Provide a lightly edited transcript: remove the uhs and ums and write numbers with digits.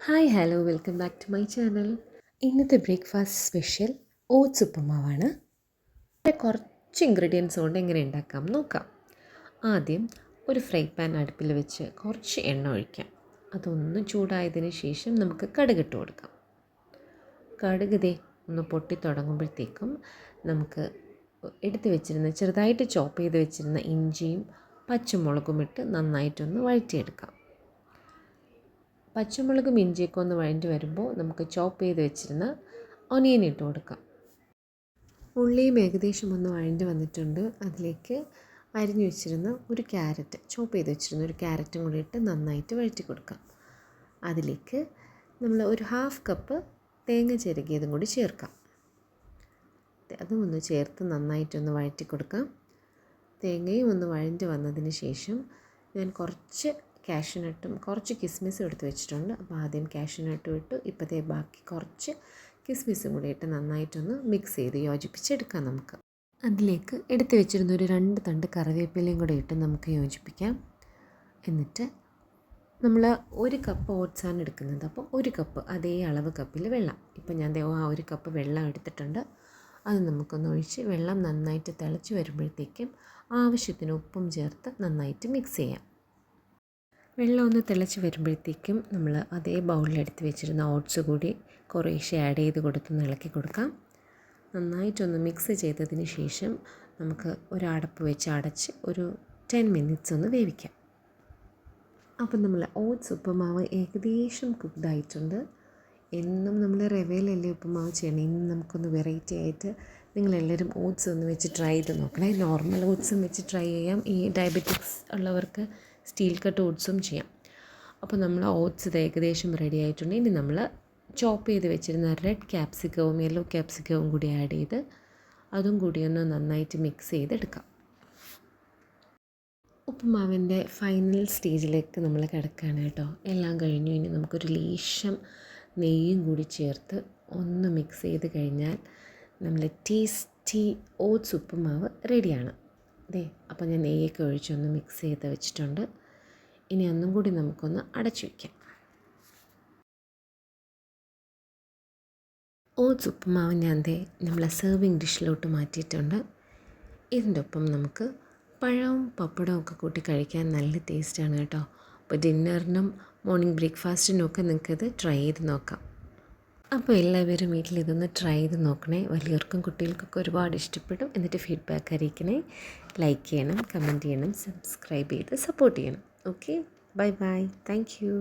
Hi hello welcome back to my channel. ഇന്നത്തെ breakfast special oats ഉപ്പുമാവാണ്. കുറച്ച് ingredients കൊണ്ട് എങ്ങനെ ഉണ്ടാക്കാം നോക്കാം. ആദ്യം ഒരു ഫ്രൈ പാൻ അടുപ്പിൽ വെച്ച് കുറച്ച് എണ്ണ ഒഴിക്കാം. അതൊന്ന് ചൂടായതിന് ശേഷം നമുക്ക് കടുകിട്ട് കൊടുക്കാം. കടുക് ഒന്ന് പൊട്ടി തുടങ്ങുമ്പോഴത്തേക്കും നമുക്ക് എടുത്ത് വെച്ചിരുന്ന ചെറുതായിട്ട് ചോപ്പ് ചെയ്ത് വെച്ചിരുന്ന ഇഞ്ചിയും പച്ചമുളകും ഇട്ട് നന്നായിട്ടൊന്ന് വഴറ്റിയെടുക്കാം. പച്ചമുളകും ഇഞ്ചിയൊക്കെ ഒന്ന് വഴറ്റി വരുമ്പോൾ നമുക്ക് ചോപ്പ് ചെയ്ത് വെച്ചിരുന്ന ഒനിയൻ ഇട്ട് കൊടുക്കാം. ഉള്ളിയും ഏകദേശം ഒന്ന് വഴറ്റി വന്നിട്ടുണ്ട്. അതിലേക്ക് അരിഞ്ഞു വെച്ചിരുന്ന ഒരു ക്യാരറ്റ്, ചോപ്പ് ചെയ്ത് വെച്ചിരുന്ന ഒരു ക്യാരറ്റും കൂടി ഇട്ട് നന്നായിട്ട് വഴറ്റി കൊടുക്കാം. അതിലേക്ക് നമ്മൾ ഒരു 1/2 കപ്പ് തേങ്ങ ചിരകിയതും കൂടി ചേർക്കാം. അതും ഒന്ന് ചേർത്ത് നന്നായിട്ടൊന്ന് വഴറ്റി കൊടുക്കാം. തേങ്ങയും ഒന്ന് വഴറ്റി വന്നതിന് ശേഷം ഞാൻ കുറച്ച് കാഷ്യൂനട്ടും കുറച്ച് കിസ്മിസും എടുത്ത് വെച്ചിട്ടുണ്ട്. അപ്പോൾ ആദ്യം കാഷ്യൂനട്ടും ഇട്ടു. ഇപ്പോഴത്തെ ബാക്കി കുറച്ച് കിസ്മിസും കൂടി ഇട്ട് നന്നായിട്ടൊന്ന് മിക്സ് ചെയ്ത് യോജിപ്പിച്ചെടുക്കാം. നമുക്ക് അതിലേക്ക് എടുത്ത് വെച്ചിരുന്ന ഒരു 2 തണ്ട് കറിവേപ്പിലയും കൂടി ഇട്ട് നമുക്ക് യോജിപ്പിക്കാം. എന്നിട്ട് നമ്മൾ 1 കപ്പ് ഓട്സാണ് എടുക്കുന്നത്. അപ്പോൾ 1 കപ്പ് അതേ അളവ് കപ്പിൽ വെള്ളം. ഇപ്പം ഞാൻ ആ 1 കപ്പ് വെള്ളം എടുത്തിട്ടുണ്ട്. അത് നമുക്കൊന്ന് ഒഴിച്ച് വെള്ളം നന്നായിട്ട് തിളച്ച് വരുമ്പോഴത്തേക്കും ആവശ്യത്തിന് ഉപ്പും ചേർത്ത് നന്നായിട്ട് മിക്സ് ചെയ്യാം. വെള്ളം ഒന്ന് തിളച്ച് വരുമ്പോഴത്തേക്കും നമ്മൾ അതേ ബൗളിലെടുത്ത് വെച്ചിരുന്ന ഓട്സ് കൂടി കുറേശ്ശെ ആഡ് ചെയ്ത് കൊടുത്ത് ഇളക്കി കൊടുക്കാം. നന്നായിട്ടൊന്ന് മിക്സ് ചെയ്തതിന് ശേഷം നമുക്ക് ഒരു അടപ്പ് വെച്ച് അടച്ച് ഒരു 10 മിനിറ്റ്സ് ഒന്ന് വേവിക്കാം. അപ്പം നമ്മൾ ഓട്സ് ഉപ്പുമാവ് ഏകദേശം കുക്ക്ഡായിട്ടുണ്ട്. എന്നും നമ്മൾ റവയിലല്ലേ ഉപ്പുമാവ് ചെയ്യണം. ഇന്ന് നമുക്കൊന്ന് വെറൈറ്റി ആയിട്ട് നിങ്ങളെല്ലാവരും ഓട്സ് ഒന്ന് വെച്ച് ട്രൈ ചെയ്ത് നോക്കണേ. നോർമൽ ഓട്സും വെച്ച് ട്രൈ ചെയ്യാം. ഈ ഡയബറ്റിക്സ് ഉള്ളവർക്ക് സ്റ്റീൽ കട്ട് ഓട്സും ചെയ്യാം. അപ്പോൾ നമ്മൾ ഓട്സ് ഇത് ഏകദേശം റെഡി ആയിട്ടുണ്ട്. ഇനി നമ്മൾ ചോപ്പ് ചെയ്ത് വെച്ചിരുന്ന റെഡ് ക്യാപ്സിക്കവും യെല്ലോ ക്യാപ്സിക്കവും കൂടി ആഡ് ചെയ്ത് അതും കൂടി ഒന്ന് നന്നായിട്ട് മിക്സ് ചെയ്തെടുക്കാം. ഉപ്പുമാവിൻ്റെ ഫൈനൽ സ്റ്റേജിലേക്ക് നമ്മൾ കിടക്കുകയാണ് കേട്ടോ. എല്ലാം കഴിഞ്ഞു. ഇനി നമുക്കൊരു ലേശം നെയ്യും കൂടി ചേർത്ത് ഒന്ന് മിക്സ് ചെയ്ത് കഴിഞ്ഞാൽ നമ്മൾ ടേസ്റ്റി ഓട്സ് ഉപ്പുമാവ് റെഡിയാണ്. അപ്പോൾ ഞാൻ നെയ്യൊക്കെ ഒഴിച്ചൊന്ന് മിക്സ് ചെയ്ത് വെച്ചിട്ടുണ്ട്. ഇനി ഒന്നും കൂടി നമുക്കൊന്ന് അടച്ചു വയ്ക്കാം. ഓട്സ് ഉപ്പുമാവ് ഞാൻ നമ്മളെ സെർവിങ് ഡിഷിലോട്ട് മാറ്റിയിട്ടുണ്ട്. ഇതിൻ്റെ ഒപ്പം നമുക്ക് പഴവും പപ്പടവും ഒക്കെ കൂട്ടി കഴിക്കാൻ നല്ല ടേസ്റ്റാണ് കേട്ടോ. അപ്പോൾ ഡിന്നറിനും മോർണിംഗ് ബ്രേക്ക്ഫാസ്റ്റിനും ഒക്കെ നിങ്ങൾക്കിത് ട്രൈ ചെയ്ത് നോക്കാം. അപ്പോൾ എല്ലാവരും വീട്ടിൽ ഇതൊന്ന് ട്രൈ ചെയ്ത് നോക്കണേ. വലിയവർക്കും കുട്ടികൾക്കൊക്കെ ഒരുപാട് ഇഷ്ടപ്പെടും. എന്നിട്ട് ഫീഡ്ബാക്ക് അറിയിക്കണേ. ലൈക്ക് ചെയ്യണം, കമൻറ്റ് ചെയ്യണം, സബ്സ്ക്രൈബ് ചെയ്ത് സപ്പോർട്ട് ചെയ്യണം. Okay, bye bye, thank you.